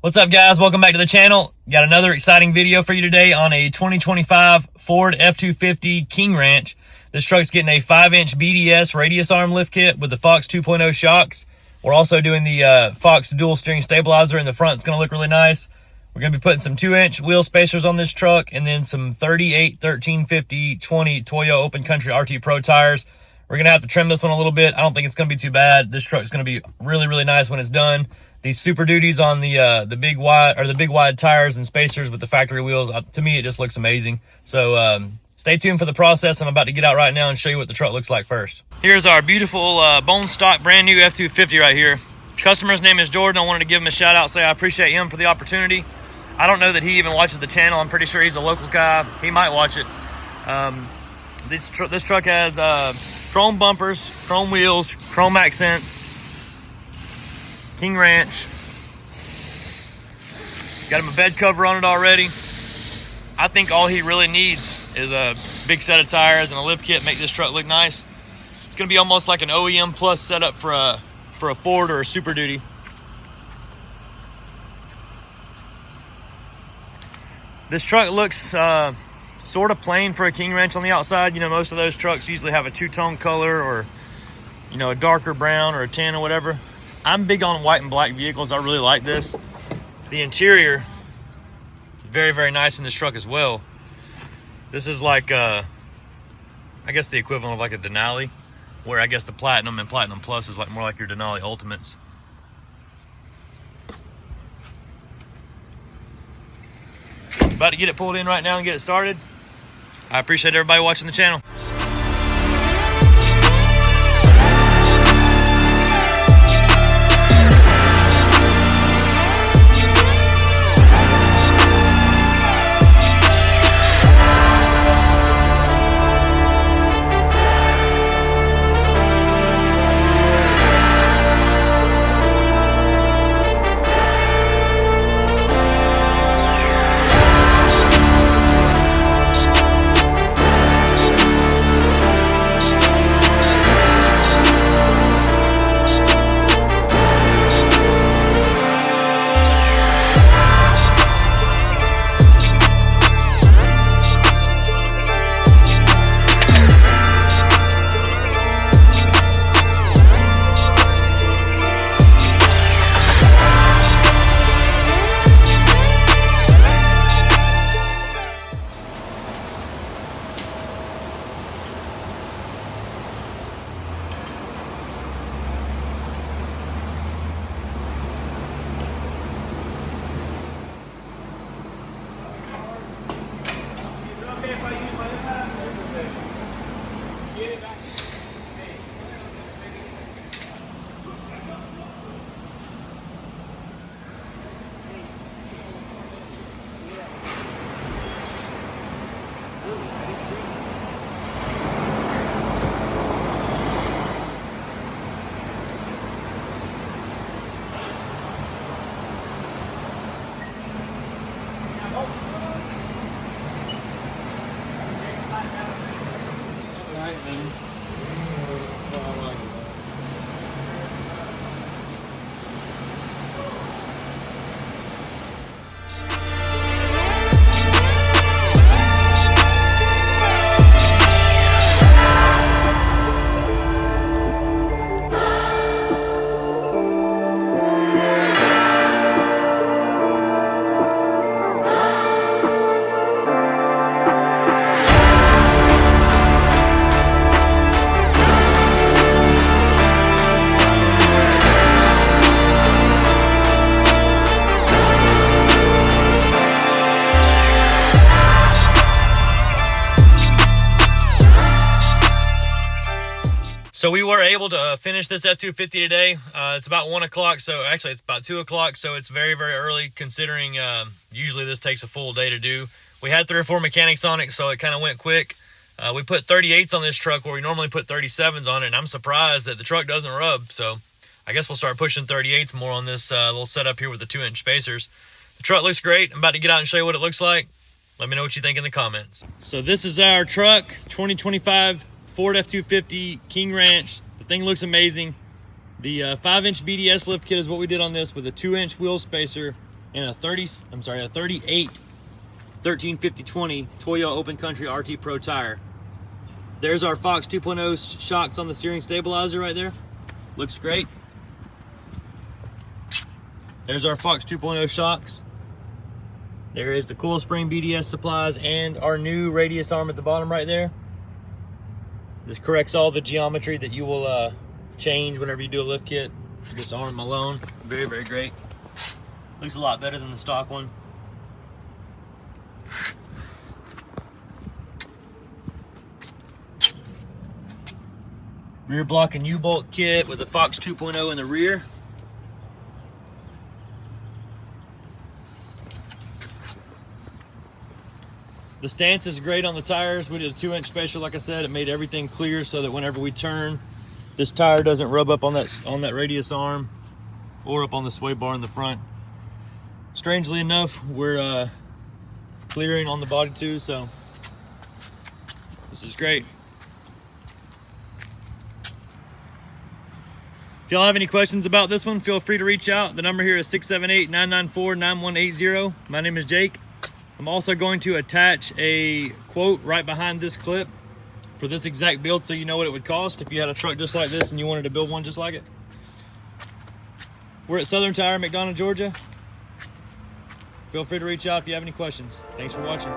What's up, guys? Welcome back to the channel. Got another exciting video for you today on a 2025 Ford F-250 King Ranch. This truck's getting a 5-inch BDS radius arm lift kit with the FOX 2.0 shocks. We're also doing the FOX dual steering stabilizer in the front. It's going to look really nice. We're going to be putting some 2-inch wheel spacers on this truck and then some 38 1350 20 Toyo Open Country RT Pro tires. We're going to have to trim this one a little bit. I don't think it's going to be too bad. This truck's going to be really, really nice when it's done. These Super Duties on the big wide tires and spacers with the factory wheels, to me, it just looks amazing. So stay tuned for the process. I'm about to get out right now and show you what the truck looks like first. Here's our beautiful bone stock brand new F-250 right here. Customer's name is Jordan. I wanted to give him a shout out, say I appreciate him for the opportunity. I don't know that he even watches the channel. I'm pretty sure he's a local guy. He might watch it. This truck has chrome bumpers, chrome wheels, chrome accents, King Ranch. Got him a bed cover on it already. I think all he really needs is a big set of tires and a lift kit, make this truck look nice. It's going to be almost like an OEM plus setup for a Ford or a Super Duty. This truck looks sort of plain for a King Ranch on the outside. You know, most of those trucks usually have a two-tone color or, you know, a darker brown or a tan or whatever. I'm big on white and black vehicles. I really like this. The interior, very, very nice in this truck as well. This is like, I guess the equivalent of like a Denali, where I guess the Platinum and Platinum Plus is like more like your Denali Ultimates. About to get it pulled in right now and get it started. I appreciate everybody watching the channel. So we were able to finish this F-250 today. It's about 1 o'clock, so actually it's about 2 o'clock, so it's very, very early considering usually this takes a full day to do. We had 3 or 4 mechanics on it, so it kind of went quick. We put 38s on this truck where we normally put 37s on it, and I'm surprised that the truck doesn't rub. So I guess we'll start pushing 38s more on this little setup here with the 2-inch spacers. The truck looks great. I'm about to get out and show you what it looks like. Let me know what you think in the comments. So this is our truck, 2025 Ford F-250 King Ranch. The thing looks amazing. The 5-inch BDS lift kit is what we did on this with a 2-inch wheel spacer and a 38 1350/20 Toyo Open Country RT Pro tire. There's our Fox 2.0 shocks on the steering stabilizer right there. Looks great. There's our Fox 2.0 shocks. There is the coil spring BDS supplies and our new radius arm at the bottom right there. This corrects all the geometry that you will change whenever you do a lift kit. This arm alone, very, very great. Looks a lot better than the stock one. Rear block and U-bolt kit with the Fox 2.0 in the rear. The stance is great on the tires. We did a 2-inch special, like I said. It made everything clear so that whenever we turn, this tire doesn't rub up on that radius arm or up on the sway bar in the front. Strangely enough, we're clearing on the body too, so this is great. If y'all have any questions about this one, feel free to reach out. The number here is 678-994-9180. My name is Jake. I'm also going to attach a quote right behind this clip for this exact build so you know what it would cost if you had a truck just like this and you wanted to build one just like it. We're at Southern Tire, McDonough, Georgia. Feel free to reach out if you have any questions. Thanks for watching.